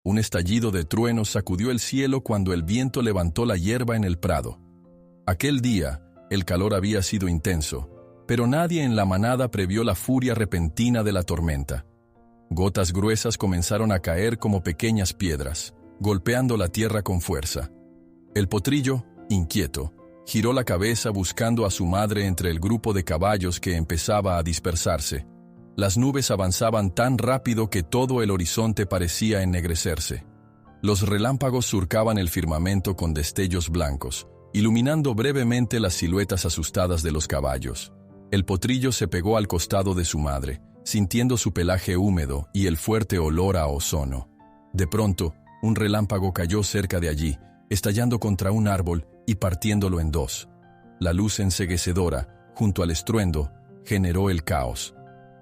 Un estallido de truenos sacudió el cielo cuando el viento levantó la hierba en el prado. Aquel día, el calor había sido intenso, pero nadie en la manada previó la furia repentina de la tormenta. Gotas gruesas comenzaron a caer como pequeñas piedras, golpeando la tierra con fuerza. El potrillo, inquieto, giró la cabeza buscando a su madre entre el grupo de caballos que empezaba a dispersarse. Las nubes avanzaban tan rápido que todo el horizonte parecía ennegrecerse. Los relámpagos surcaban el firmamento con destellos blancos, iluminando brevemente las siluetas asustadas de los caballos. El potrillo se pegó al costado de su madre, sintiendo su pelaje húmedo y el fuerte olor a ozono. De pronto, un relámpago cayó cerca de allí, estallando contra un árbol y partiéndolo en dos. La luz enceguecedora, junto al estruendo, generó el caos.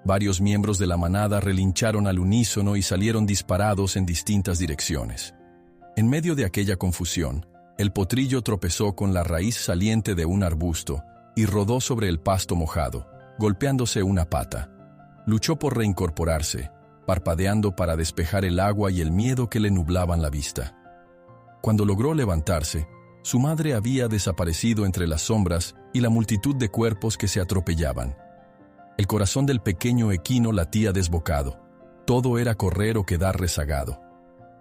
Varios miembros de la manada relincharon al unísono y salieron disparados en distintas direcciones. En medio de aquella confusión, el potrillo tropezó con la raíz saliente de un arbusto y rodó sobre el pasto mojado, golpeándose una pata. Luchó por reincorporarse, parpadeando para despejar el agua y el miedo que le nublaban la vista. Cuando logró levantarse, su madre había desaparecido entre las sombras y la multitud de cuerpos que se atropellaban. El corazón del pequeño equino latía desbocado. Todo era correr o quedar rezagado.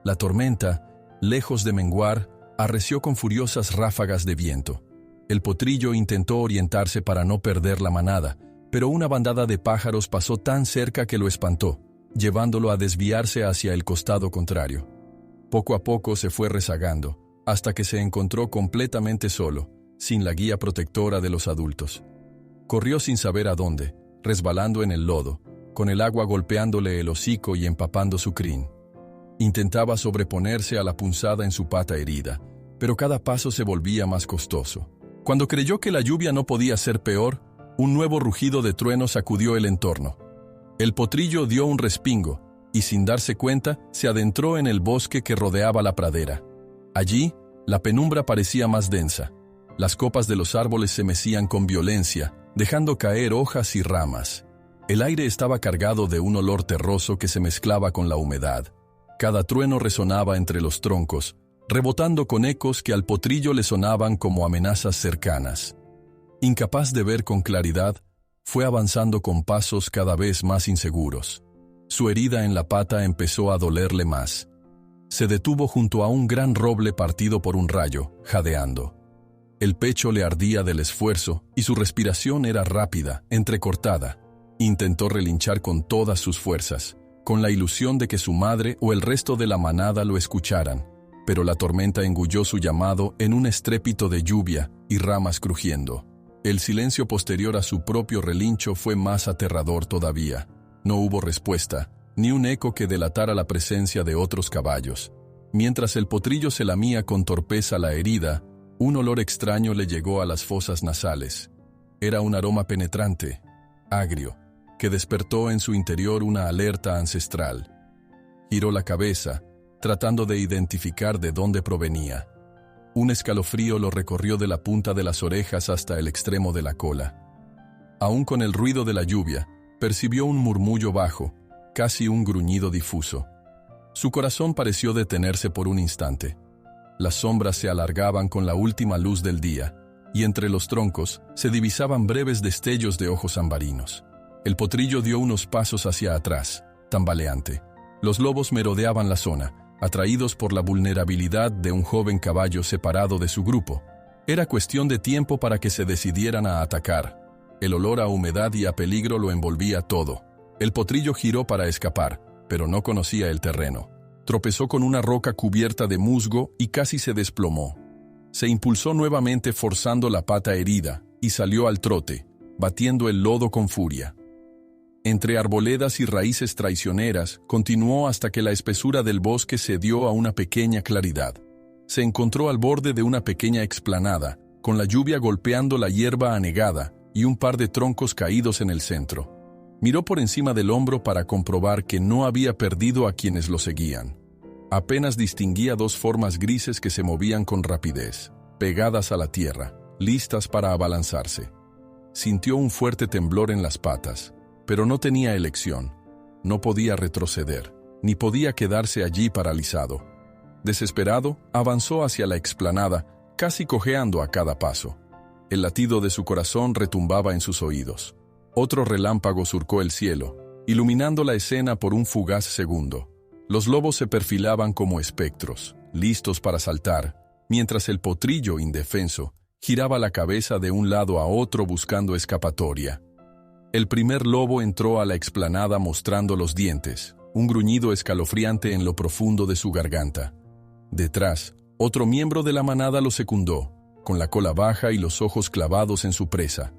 La tormenta, lejos de menguar, arreció con furiosas ráfagas de viento. El potrillo intentó orientarse para no perder la manada, pero una bandada de pájaros pasó tan cerca que lo espantó, llevándolo a desviarse hacia el costado contrario. Poco a poco se fue rezagando, hasta que se encontró completamente solo, sin la guía protectora de los adultos. Corrió sin saber a dónde, resbalando en el lodo, con el agua golpeándole el hocico y empapando su crin. Intentaba sobreponerse a la punzada en su pata herida, pero cada paso se volvía más costoso. Cuando creyó que la lluvia no podía ser peor, un nuevo rugido de trueno sacudió el entorno. El potrillo dio un respingo, y sin darse cuenta, se adentró en el bosque que rodeaba la pradera. Allí, la penumbra parecía más densa. Las copas de los árboles se mecían con violencia, dejando caer hojas y ramas. El aire estaba cargado de un olor terroso que se mezclaba con la humedad. Cada trueno resonaba entre los troncos, rebotando con ecos que al potrillo le sonaban como amenazas cercanas. Incapaz de ver con claridad, fue avanzando con pasos cada vez más inseguros. Su herida en la pata empezó a dolerle más. Se detuvo junto a un gran roble partido por un rayo, jadeando. El pecho le ardía del esfuerzo y su respiración era rápida, entrecortada. Intentó relinchar con todas sus fuerzas, con la ilusión de que su madre o el resto de la manada lo escucharan, pero la tormenta engulló su llamado en un estrépito de lluvia y ramas crujiendo. El silencio posterior a su propio relincho fue más aterrador todavía. No hubo respuesta, ni un eco que delatara la presencia de otros caballos. Mientras el potrillo se lamía con torpeza la herida, un olor extraño le llegó a las fosas nasales. Era un aroma penetrante, agrio, que despertó en su interior una alerta ancestral. Giró la cabeza, tratando de identificar de dónde provenía. Un escalofrío lo recorrió de la punta de las orejas hasta el extremo de la cola. Aún con el ruido de la lluvia, percibió un murmullo bajo, casi un gruñido difuso. Su corazón pareció detenerse por un instante. Las sombras se alargaban con la última luz del día, y entre los troncos se divisaban breves destellos de ojos ambarinos. El potrillo dio unos pasos hacia atrás, tambaleante. Los lobos merodeaban la zona, atraídos por la vulnerabilidad de un joven caballo separado de su grupo. Era cuestión de tiempo para que se decidieran a atacar. El olor a humedad y a peligro lo envolvía todo. El potrillo giró para escapar, pero no conocía el terreno. Tropezó con una roca cubierta de musgo y casi se desplomó. Se impulsó nuevamente forzando la pata herida y salió al trote, batiendo el lodo con furia. Entre arboledas y raíces traicioneras, continuó hasta que la espesura del bosque cedió a una pequeña claridad. Se encontró al borde de una pequeña explanada, con la lluvia golpeando la hierba anegada y un par de troncos caídos en el centro. Miró por encima del hombro para comprobar que no había perdido a quienes lo seguían. Apenas distinguía dos formas grises que se movían con rapidez, pegadas a la tierra, listas para abalanzarse. Sintió un fuerte temblor en las patas, pero no tenía elección. No podía retroceder. ni podía quedarse allí paralizado. Desesperado, avanzó hacia la explanada, casi cojeando a cada paso. El latido de su corazón retumbaba en sus oídos. Otro relámpago surcó el cielo, iluminando la escena por un fugaz segundo. Los lobos se perfilaban como espectros, listos para saltar, mientras el potrillo, indefenso, giraba la cabeza de un lado a otro buscando escapatoria. El primer lobo entró a la explanada mostrando los dientes, un gruñido escalofriante en lo profundo de su garganta. Detrás, otro miembro de la manada lo secundó, con la cola baja y los ojos clavados en su presa.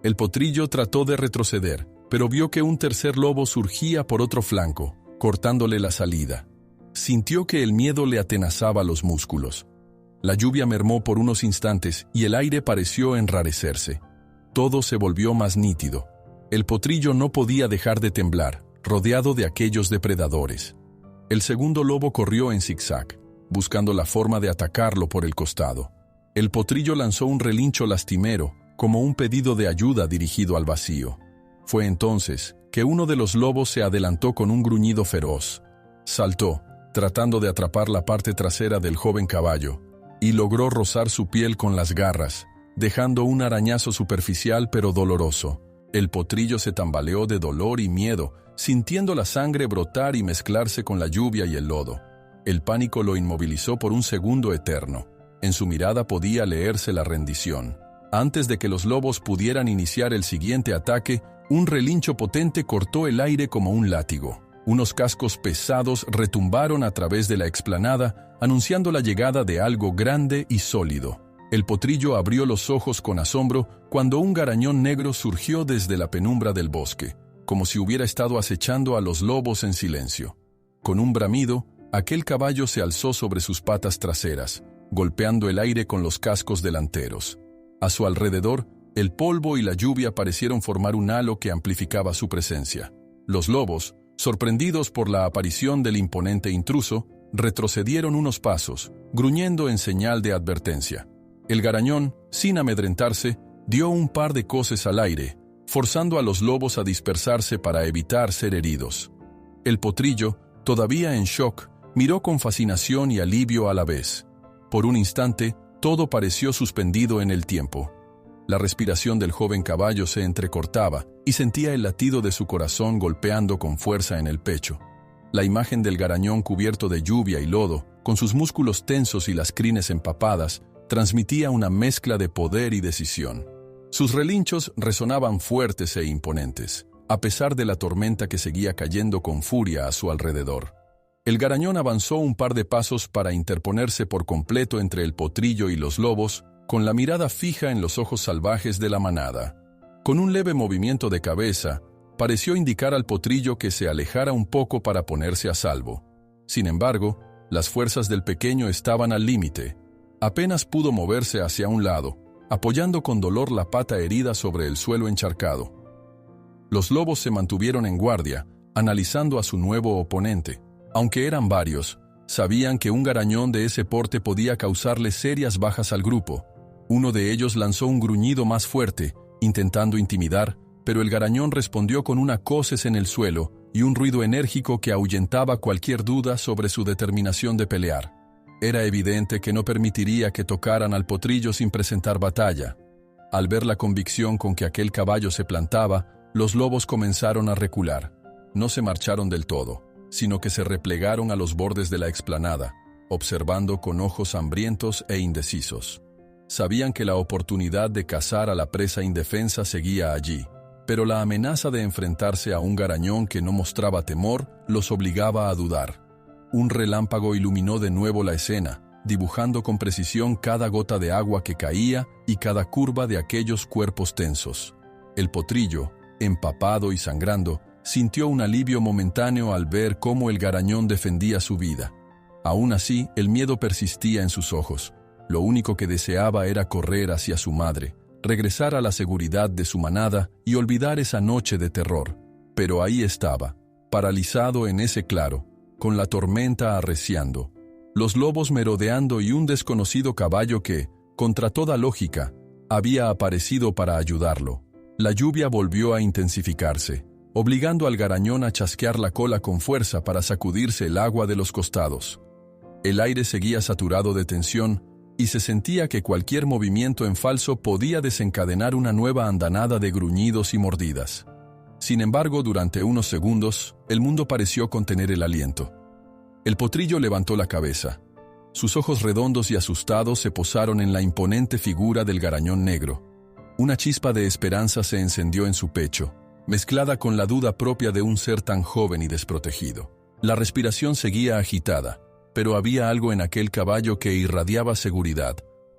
El potrillo trató de retroceder, pero vio que un tercer lobo surgía por otro flanco, cortándole la salida. Sintió que el miedo le atenazaba los músculos. La lluvia mermó por unos instantes y el aire pareció enrarecerse. Todo se volvió más nítido. El potrillo no podía dejar de temblar, rodeado de aquellos depredadores. El segundo lobo corrió en zigzag, buscando la forma de atacarlo por el costado. El potrillo lanzó un relincho lastimero, como un pedido de ayuda dirigido al vacío. Fue entonces que uno de los lobos se adelantó con un gruñido feroz. Saltó, tratando de atrapar la parte trasera del joven caballo, y logró rozar su piel con las garras, dejando un arañazo superficial pero doloroso. El potrillo se tambaleó de dolor y miedo, sintiendo la sangre brotar y mezclarse con la lluvia y el lodo. El pánico lo inmovilizó por un segundo eterno. En su mirada podía leerse la rendición. Antes de que los lobos pudieran iniciar el siguiente ataque, un relincho potente cortó el aire como un látigo. Unos cascos pesados retumbaron a través de la explanada, anunciando la llegada de algo grande y sólido. El potrillo abrió los ojos con asombro cuando un garañón negro surgió desde la penumbra del bosque, como si hubiera estado acechando a los lobos en silencio. Con un bramido, aquel caballo se alzó sobre sus patas traseras, golpeando el aire con los cascos delanteros. A su alrededor, el polvo y la lluvia parecieron formar un halo que amplificaba su presencia. Los lobos, sorprendidos por la aparición del imponente intruso, retrocedieron unos pasos, gruñendo en señal de advertencia. El garañón, sin amedrentarse, dio un par de coces al aire, forzando a los lobos a dispersarse para evitar ser heridos. El potrillo, todavía en shock, miró con fascinación y alivio a la vez. Por un instante, todo pareció suspendido en el tiempo. La respiración del joven caballo se entrecortaba y sentía el latido de su corazón golpeando con fuerza en el pecho. La imagen del garañón cubierto de lluvia y lodo, con sus músculos tensos y las crines empapadas, transmitía una mezcla de poder y decisión. Sus relinchos resonaban fuertes e imponentes, a pesar de la tormenta que seguía cayendo con furia a su alrededor. El garañón avanzó un par de pasos para interponerse por completo entre el potrillo y los lobos, con la mirada fija en los ojos salvajes de la manada. Con un leve movimiento de cabeza, pareció indicar al potrillo que se alejara un poco para ponerse a salvo. Sin embargo, las fuerzas del pequeño estaban al límite. Apenas pudo moverse hacia un lado, apoyando con dolor la pata herida sobre el suelo encharcado. Los lobos se mantuvieron en guardia, analizando a su nuevo oponente. Aunque eran varios, sabían que un garañón de ese porte podía causarle serias bajas al grupo. Uno de ellos lanzó un gruñido más fuerte, intentando intimidar, pero el garañón respondió con una coces en el suelo y un ruido enérgico que ahuyentaba cualquier duda sobre su determinación de pelear. Era evidente que no permitiría que tocaran al potrillo sin presentar batalla. Al ver la convicción con que aquel caballo se plantaba, los lobos comenzaron a recular. No se marcharon del todo, sino que se replegaron a los bordes de la explanada, observando con ojos hambrientos e indecisos. Sabían que la oportunidad de cazar a la presa indefensa seguía allí, pero la amenaza de enfrentarse a un garañón que no mostraba temor los obligaba a dudar. Un relámpago iluminó de nuevo la escena, dibujando con precisión cada gota de agua que caía y cada curva de aquellos cuerpos tensos. El potrillo, empapado y sangrando, sintió un alivio momentáneo al ver cómo el garañón defendía su vida. Aún así, el miedo persistía en sus ojos. Lo único que deseaba era correr hacia su madre, regresar a la seguridad de su manada y olvidar esa noche de terror. Pero ahí estaba, paralizado en ese claro, con la tormenta arreciando, los lobos merodeando y un desconocido caballo que, contra toda lógica, había aparecido para ayudarlo. La lluvia volvió a intensificarse, obligando al garañón a chasquear la cola con fuerza para sacudirse el agua de los costados. El aire seguía saturado de tensión y se sentía que cualquier movimiento en falso podía desencadenar una nueva andanada de gruñidos y mordidas. Sin embargo, durante unos segundos, el mundo pareció contener el aliento. El potrillo levantó la cabeza. Sus ojos redondos y asustados se posaron en la imponente figura del garañón negro. Una chispa de esperanza se encendió en su pecho, mezclada con la duda propia de un ser tan joven y desprotegido. La respiración seguía agitada, pero había algo en aquel caballo que irradiaba seguridad,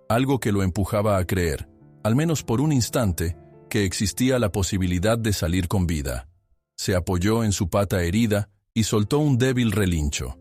algo que lo empujaba a creer, al menos por un instante, que existía la posibilidad de salir con vida. Se apoyó en su pata herida y soltó un débil relincho.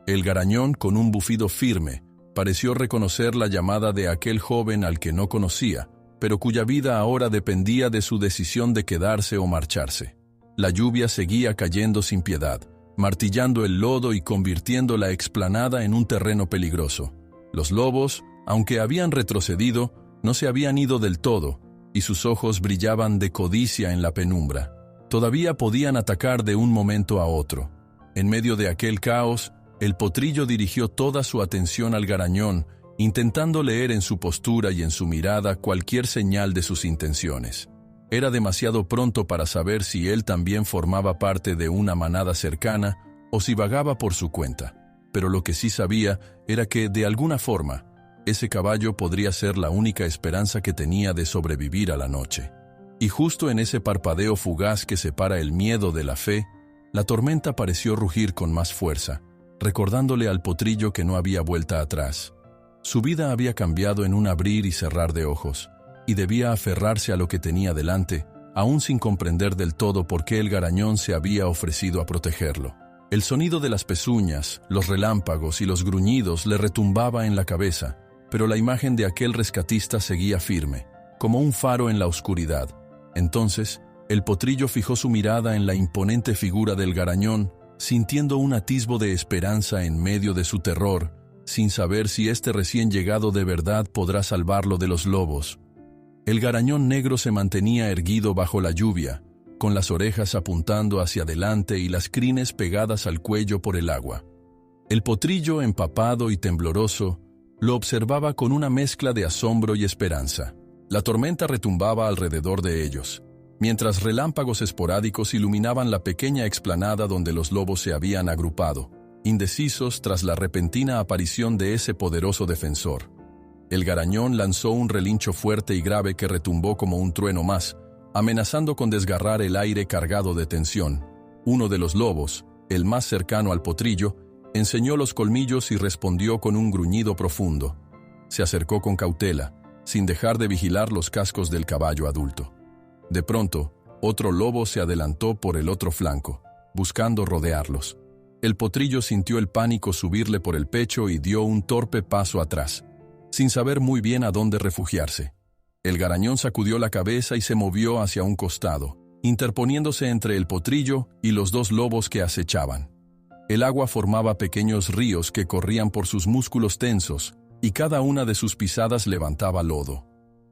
El garañón, con un bufido firme, pareció reconocer la llamada de aquel joven al que no conocía, pero cuya vida ahora dependía de su decisión de quedarse o marcharse. La lluvia seguía cayendo sin piedad, martillando el lodo y convirtiendo la explanada en un terreno peligroso. Los lobos, aunque habían retrocedido, no se habían ido del todo, y sus ojos brillaban de codicia en la penumbra. Todavía podían atacar de un momento a otro. En medio de aquel caos, el potrillo dirigió toda su atención al garañón, intentando leer en su postura y en su mirada cualquier señal de sus intenciones. Era demasiado pronto para saber si él también formaba parte de una manada cercana o si vagaba por su cuenta, pero lo que sí sabía era que, de alguna forma, ese caballo podría ser la única esperanza que tenía de sobrevivir a la noche. Y justo en ese parpadeo fugaz que separa el miedo de la fe, la tormenta pareció rugir con más fuerza, recordándole al potrillo que no había vuelta atrás. Su vida había cambiado en un abrir y cerrar de ojos, y debía aferrarse a lo que tenía delante, aún sin comprender del todo por qué el garañón se había ofrecido a protegerlo. El sonido de las pezuñas, los relámpagos y los gruñidos le retumbaba en la cabeza, pero la imagen de aquel rescatista seguía firme, como un faro en la oscuridad. Entonces, el potrillo fijó su mirada en la imponente figura del garañón, sintiendo un atisbo de esperanza en medio de su terror, sin saber si este recién llegado de verdad podrá salvarlo de los lobos. El garañón negro se mantenía erguido bajo la lluvia, con las orejas apuntando hacia adelante y las crines pegadas al cuello por el agua. El potrillo, empapado y tembloroso, lo observaba con una mezcla de asombro y esperanza. La tormenta retumbaba alrededor de ellos, mientras relámpagos esporádicos iluminaban la pequeña explanada donde los lobos se habían agrupado, indecisos tras la repentina aparición de ese poderoso defensor. El garañón lanzó un relincho fuerte y grave que retumbó como un trueno más, amenazando con desgarrar el aire cargado de tensión. Uno de los lobos, el más cercano al potrillo, enseñó los colmillos y respondió con un gruñido profundo. Se acercó con cautela, sin dejar de vigilar los cascos del caballo adulto. De pronto, otro lobo se adelantó por el otro flanco, buscando rodearlos. El potrillo sintió el pánico subirle por el pecho y dio un torpe paso atrás, sin saber muy bien a dónde refugiarse. El garañón sacudió la cabeza y se movió hacia un costado, interponiéndose entre el potrillo y los dos lobos que acechaban. El agua formaba pequeños ríos que corrían por sus músculos tensos, y cada una de sus pisadas levantaba lodo.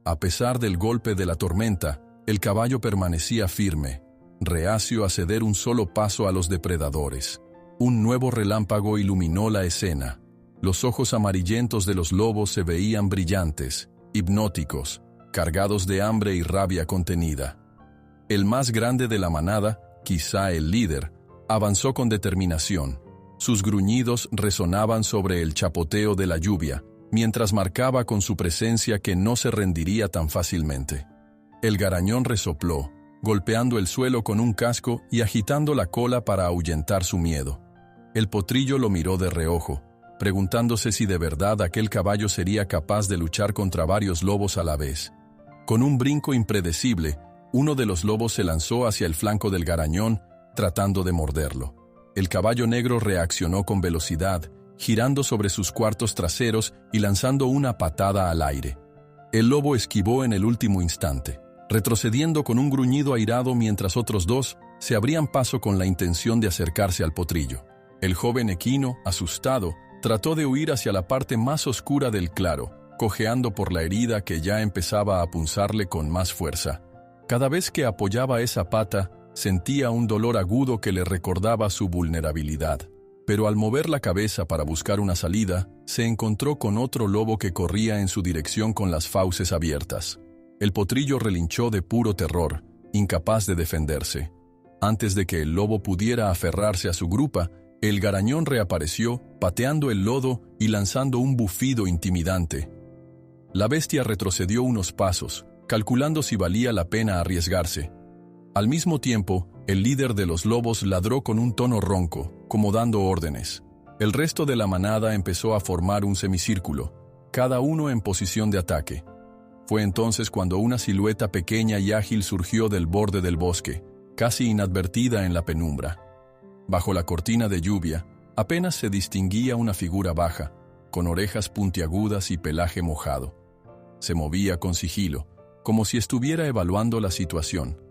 A pesar del golpe de la tormenta, el caballo permanecía firme, reacio a ceder un solo paso a los depredadores. Un nuevo relámpago iluminó la escena. Los ojos amarillentos de los lobos se veían brillantes, hipnóticos, cargados de hambre y rabia contenida. El más grande de la manada, quizá el líder, avanzó con determinación. Sus gruñidos resonaban sobre el chapoteo de la lluvia, mientras marcaba con su presencia que no se rendiría tan fácilmente. El garañón resopló, golpeando el suelo con un casco y agitando la cola para ahuyentar su miedo. El potrillo lo miró de reojo, preguntándose si de verdad aquel caballo sería capaz de luchar contra varios lobos a la vez. Con un brinco impredecible, uno de los lobos se lanzó hacia el flanco del garañón, tratando de morderlo. El caballo negro reaccionó con velocidad, girando sobre sus cuartos traseros y lanzando una patada al aire. El lobo esquivó en el último instante, retrocediendo con un gruñido airado mientras otros dos se abrían paso con la intención de acercarse al potrillo. El joven equino, asustado, trató de huir hacia la parte más oscura del claro, cojeando por la herida que ya empezaba a punzarle con más fuerza. Cada vez que apoyaba esa pata, sentía un dolor agudo que le recordaba su vulnerabilidad. Pero al mover la cabeza para buscar una salida, se encontró con otro lobo que corría en su dirección con las fauces abiertas. El potrillo relinchó de puro terror, incapaz de defenderse. Antes de que el lobo pudiera aferrarse a su grupa, el garañón reapareció, pateando el lodo y lanzando un bufido intimidante. La bestia retrocedió unos pasos, calculando si valía la pena arriesgarse. Al mismo tiempo, el líder de los lobos ladró con un tono ronco, como dando órdenes. El resto de la manada empezó a formar un semicírculo, cada uno en posición de ataque. Fue entonces cuando una silueta pequeña y ágil surgió del borde del bosque, casi inadvertida en la penumbra. Bajo la cortina de lluvia, apenas se distinguía una figura baja, con orejas puntiagudas y pelaje mojado. Se movía con sigilo, como si estuviera evaluando la situación.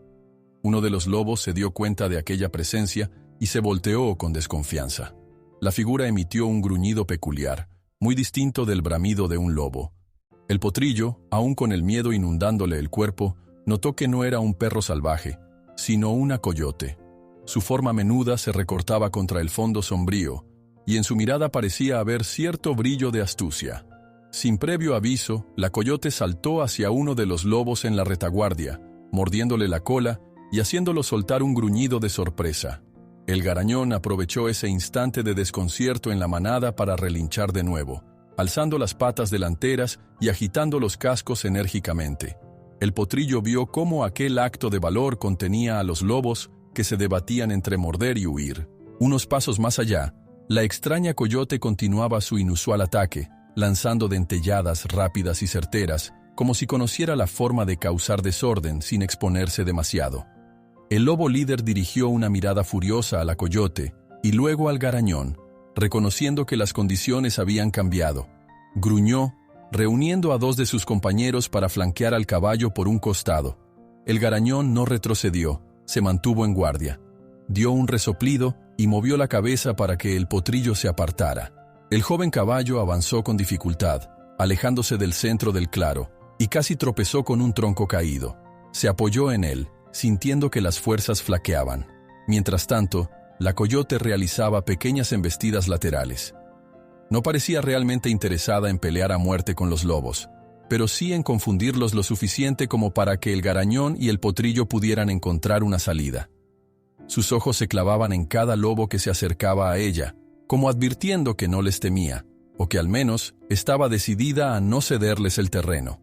Uno de los lobos se dio cuenta de aquella presencia y se volteó con desconfianza. La figura emitió un gruñido peculiar, muy distinto del bramido de un lobo. El potrillo, aún con el miedo inundándole el cuerpo, notó que no era un perro salvaje, sino una coyote. Su forma menuda se recortaba contra el fondo sombrío, y en su mirada parecía haber cierto brillo de astucia. Sin previo aviso, la coyote saltó hacia uno de los lobos en la retaguardia, mordiéndole la cola y haciéndolo soltar un gruñido de sorpresa. El garañón aprovechó ese instante de desconcierto en la manada para relinchar de nuevo, alzando las patas delanteras y agitando los cascos enérgicamente. El potrillo vio cómo aquel acto de valor contenía a los lobos que se debatían entre morder y huir. Unos pasos más allá, la extraña coyote continuaba su inusual ataque, lanzando dentelladas rápidas y certeras, como si conociera la forma de causar desorden sin exponerse demasiado. El lobo líder dirigió una mirada furiosa a la coyote y luego al garañón, reconociendo que las condiciones habían cambiado. Gruñó, reuniendo a dos de sus compañeros para flanquear al caballo por un costado. El garañón no retrocedió, se mantuvo en guardia. Dio un resoplido y movió la cabeza para que el potrillo se apartara. El joven caballo avanzó con dificultad, alejándose del centro del claro, y casi tropezó con un tronco caído. Se apoyó en él, sintiendo que las fuerzas flaqueaban. Mientras tanto, la coyote realizaba pequeñas embestidas laterales. No parecía realmente interesada en pelear a muerte con los lobos, pero sí en confundirlos lo suficiente como para que el garañón y el potrillo pudieran encontrar una salida. Sus ojos se clavaban en cada lobo que se acercaba a ella, como advirtiendo que no les temía, o que al menos estaba decidida a no cederles el terreno.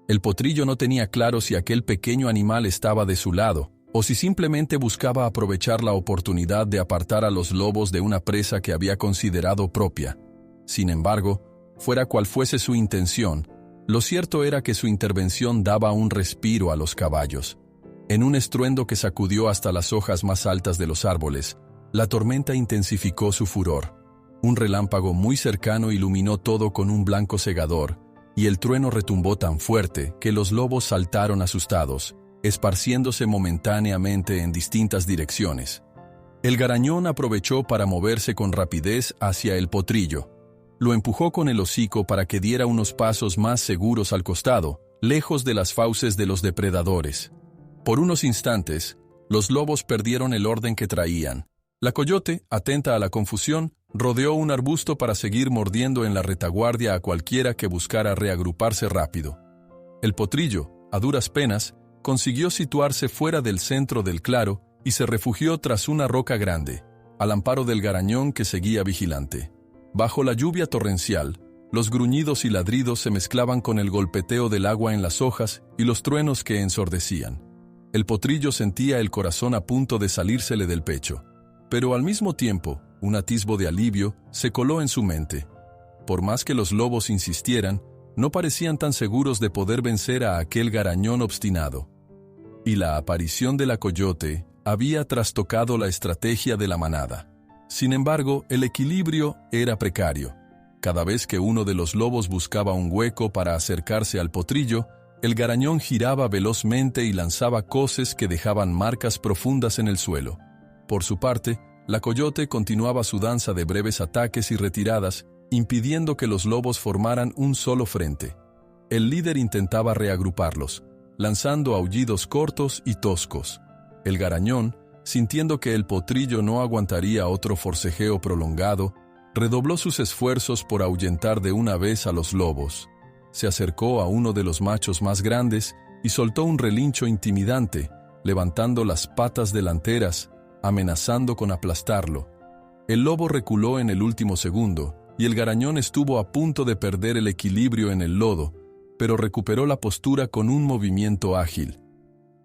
El potrillo no tenía claro si aquel pequeño animal estaba de su lado, o si simplemente buscaba aprovechar la oportunidad de apartar a los lobos de una presa que había considerado propia. Sin embargo, fuera cual fuese su intención, lo cierto era que su intervención daba un respiro a los caballos. En un estruendo que sacudió hasta las hojas más altas de los árboles, la tormenta intensificó su furor. Un relámpago muy cercano iluminó todo con un blanco cegador, y el trueno retumbó tan fuerte que los lobos saltaron asustados, esparciéndose momentáneamente en distintas direcciones. El garañón aprovechó para moverse con rapidez hacia el potrillo. Lo empujó con el hocico para que diera unos pasos más seguros al costado, lejos de las fauces de los depredadores. Por unos instantes, los lobos perdieron el orden que traían. La coyote, atenta a la confusión, rodeó un arbusto para seguir mordiendo en la retaguardia a cualquiera que buscara reagruparse rápido. El potrillo, a duras penas, consiguió situarse fuera del centro del claro y se refugió tras una roca grande, al amparo del garañón que seguía vigilante. Bajo la lluvia torrencial, los gruñidos y ladridos se mezclaban con el golpeteo del agua en las hojas y los truenos que ensordecían. El potrillo sentía el corazón a punto de salírsele del pecho, pero al mismo tiempo, un atisbo de alivio se coló en su mente. Por más que los lobos insistieran, no parecían tan seguros de poder vencer a aquel garañón obstinado. Y la aparición de la coyote había trastocado la estrategia de la manada. Sin embargo, el equilibrio era precario. Cada vez que uno de los lobos buscaba un hueco para acercarse al potrillo, el garañón giraba velozmente y lanzaba coces que dejaban marcas profundas en el suelo. Por su parte, la coyote continuaba su danza de breves ataques y retiradas, impidiendo que los lobos formaran un solo frente. El líder intentaba reagruparlos, lanzando aullidos cortos y toscos. El garañón, sintiendo que el potrillo no aguantaría otro forcejeo prolongado, redobló sus esfuerzos por ahuyentar de una vez a los lobos. Se acercó a uno de los machos más grandes y soltó un relincho intimidante, levantando las patas delanteras, amenazando con aplastarlo. El lobo reculó en el último segundo, y el garañón estuvo a punto de perder el equilibrio en el lodo, pero recuperó la postura con un movimiento ágil.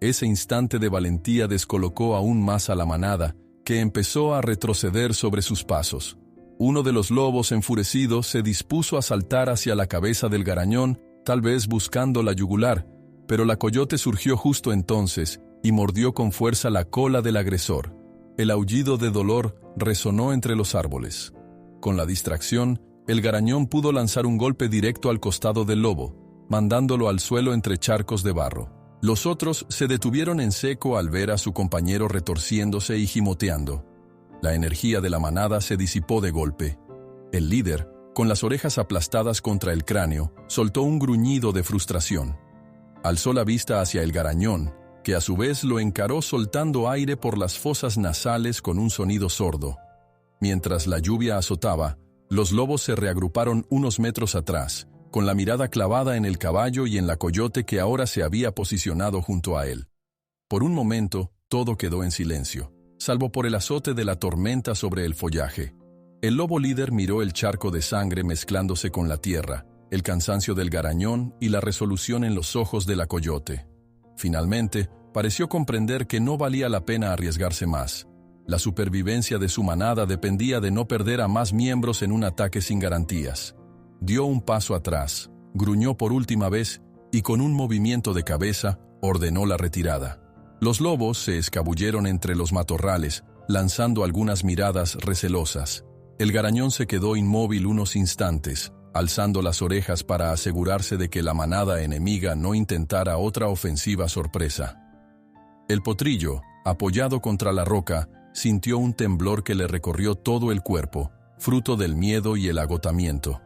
Ese instante de valentía descolocó aún más a la manada, que empezó a retroceder sobre sus pasos. Uno de los lobos, enfurecido, se dispuso a saltar hacia la cabeza del garañón, tal vez buscando la yugular, pero la coyote surgió justo entonces y mordió con fuerza la cola del agresor. El aullido de dolor resonó entre los árboles. Con la distracción, el garañón pudo lanzar un golpe directo al costado del lobo, mandándolo al suelo entre charcos de barro. Los otros se detuvieron en seco al ver a su compañero retorciéndose y gimoteando. La energía de la manada se disipó de golpe. El líder, con las orejas aplastadas contra el cráneo, soltó un gruñido de frustración. Alzó la vista hacia el garañón, que a su vez lo encaró soltando aire por las fosas nasales con un sonido sordo. Mientras la lluvia azotaba, los lobos se reagruparon unos metros atrás, con la mirada clavada en el caballo y en la coyote que ahora se había posicionado junto a él. Por un momento, todo quedó en silencio, salvo por el azote de la tormenta sobre el follaje. El lobo líder miró el charco de sangre mezclándose con la tierra, el cansancio del garañón y la resolución en los ojos de la coyote. Finalmente, pareció comprender que no valía la pena arriesgarse más. La supervivencia de su manada dependía de no perder a más miembros en un ataque sin garantías. Dio un paso atrás, gruñó por última vez y con un movimiento de cabeza ordenó la retirada. Los lobos se escabulleron entre los matorrales, lanzando algunas miradas recelosas. El garañón se quedó inmóvil unos instantes, alzando las orejas para asegurarse de que la manada enemiga no intentara otra ofensiva sorpresa. El potrillo, apoyado contra la roca, sintió un temblor que le recorrió todo el cuerpo, fruto del miedo y el agotamiento.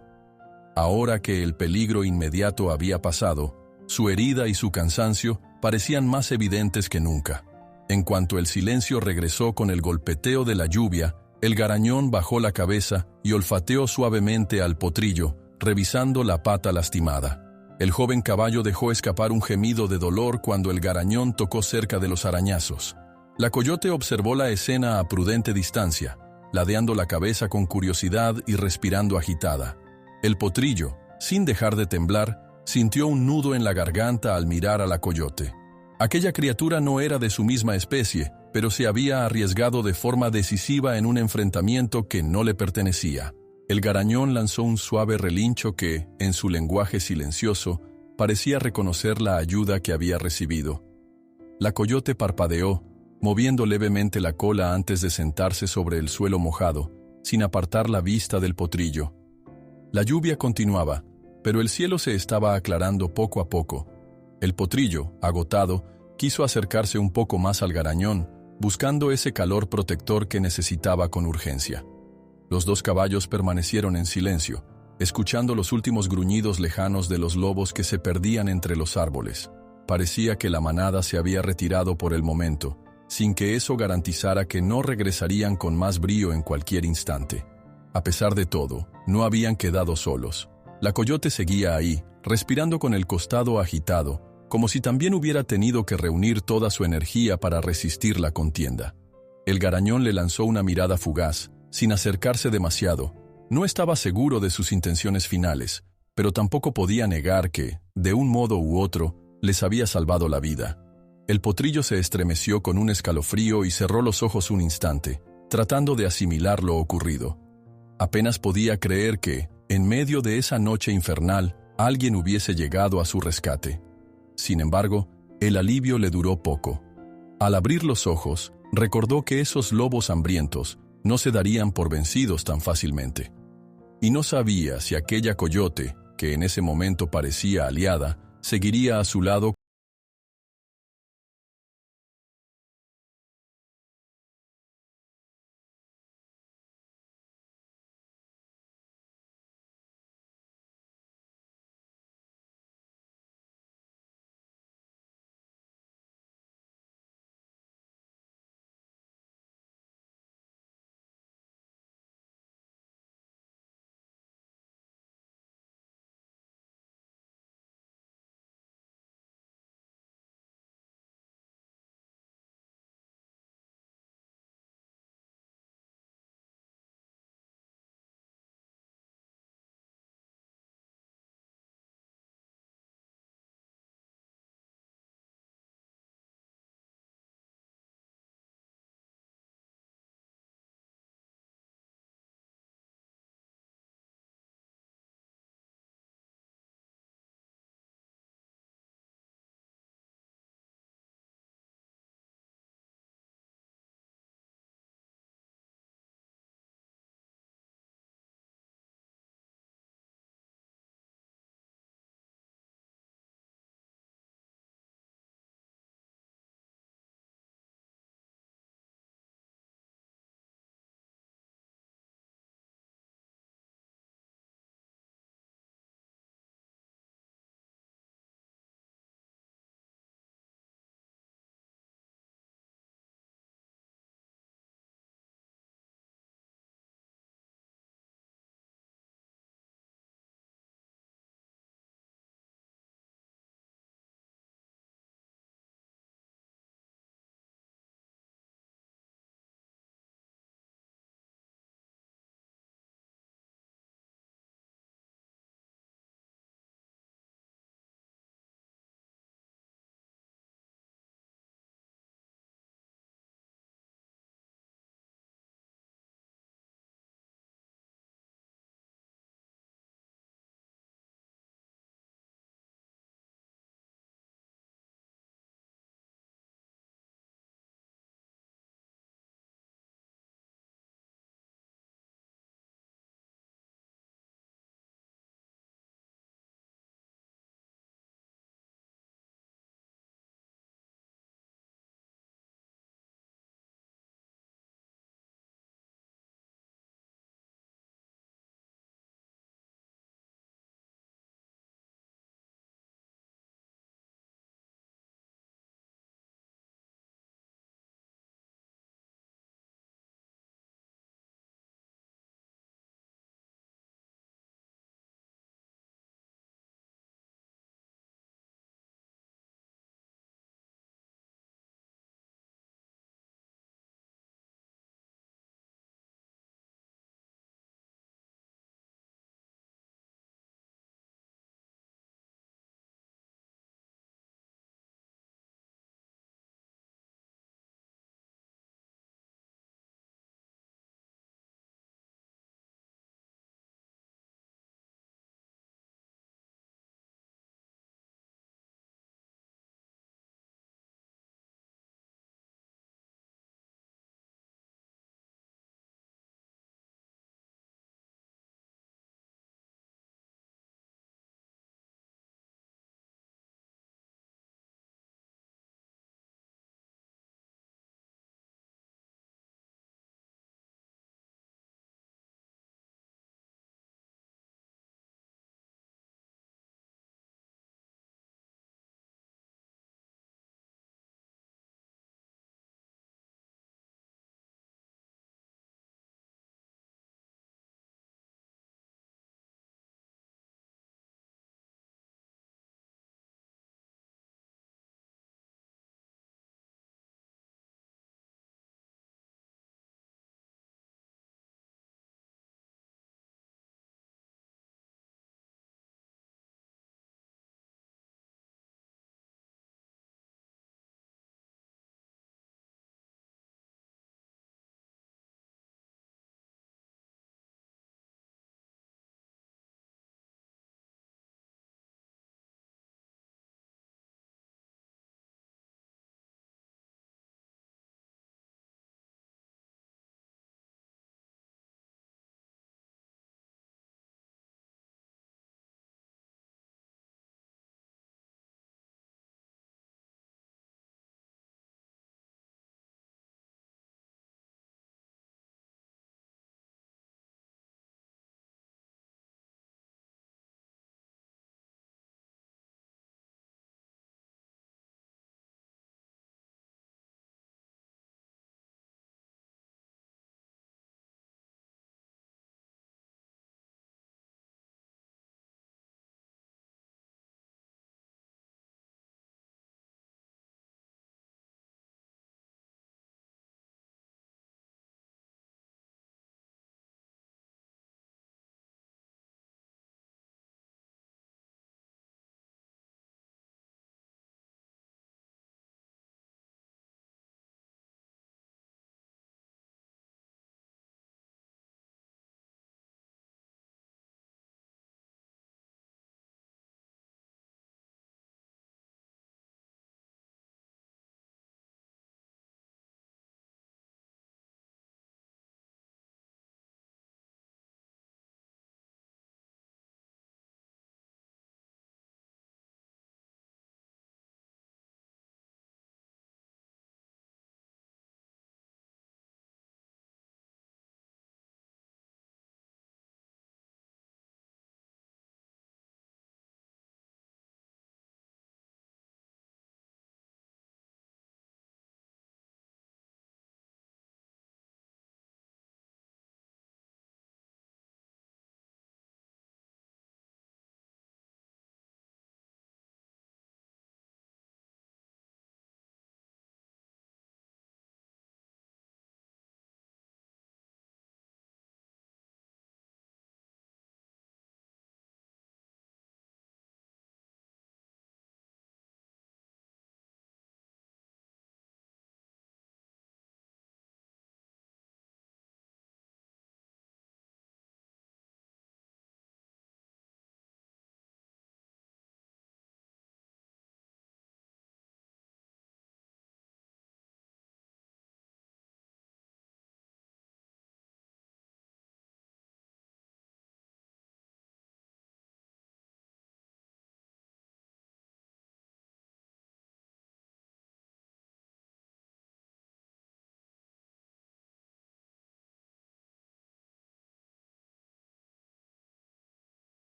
Ahora que el peligro inmediato había pasado, su herida y su cansancio parecían más evidentes que nunca. En cuanto el silencio regresó con el golpeteo de la lluvia, el garañón bajó la cabeza y olfateó suavemente al potrillo, revisando la pata lastimada. El joven caballo dejó escapar un gemido de dolor cuando el garañón tocó cerca de los arañazos. La coyote observó la escena a prudente distancia, ladeando la cabeza con curiosidad y respirando agitada. El potrillo, sin dejar de temblar, sintió un nudo en la garganta al mirar a la coyote. Aquella criatura no era de su misma especie, pero se había arriesgado de forma decisiva en un enfrentamiento que no le pertenecía. El garañón lanzó un suave relincho que, en su lenguaje silencioso, parecía reconocer la ayuda que había recibido. La coyote parpadeó, moviendo levemente la cola antes de sentarse sobre el suelo mojado, sin apartar la vista del potrillo. La lluvia continuaba, pero el cielo se estaba aclarando poco a poco. El potrillo, agotado, quiso acercarse un poco más al garañón, buscando ese calor protector que necesitaba con urgencia. Los dos caballos permanecieron en silencio, escuchando los últimos gruñidos lejanos de los lobos que se perdían entre los árboles. Parecía que la manada se había retirado por el momento, sin que eso garantizara que no regresarían con más brío en cualquier instante. A pesar de todo, no habían quedado solos. La coyote seguía ahí, respirando con el costado agitado, como si también hubiera tenido que reunir toda su energía para resistir la contienda. El garañón le lanzó una mirada fugaz, sin acercarse demasiado. No estaba seguro de sus intenciones finales, pero tampoco podía negar que, de un modo u otro, les había salvado la vida. El potrillo se estremeció con un escalofrío y cerró los ojos un instante, tratando de asimilar lo ocurrido. Apenas podía creer que, en medio de esa noche infernal, alguien hubiese llegado a su rescate. Sin embargo, el alivio le duró poco. Al abrir los ojos, recordó que esos lobos hambrientos no se darían por vencidos tan fácilmente. Y no sabía si aquella coyote, que en ese momento parecía aliada, seguiría a su lado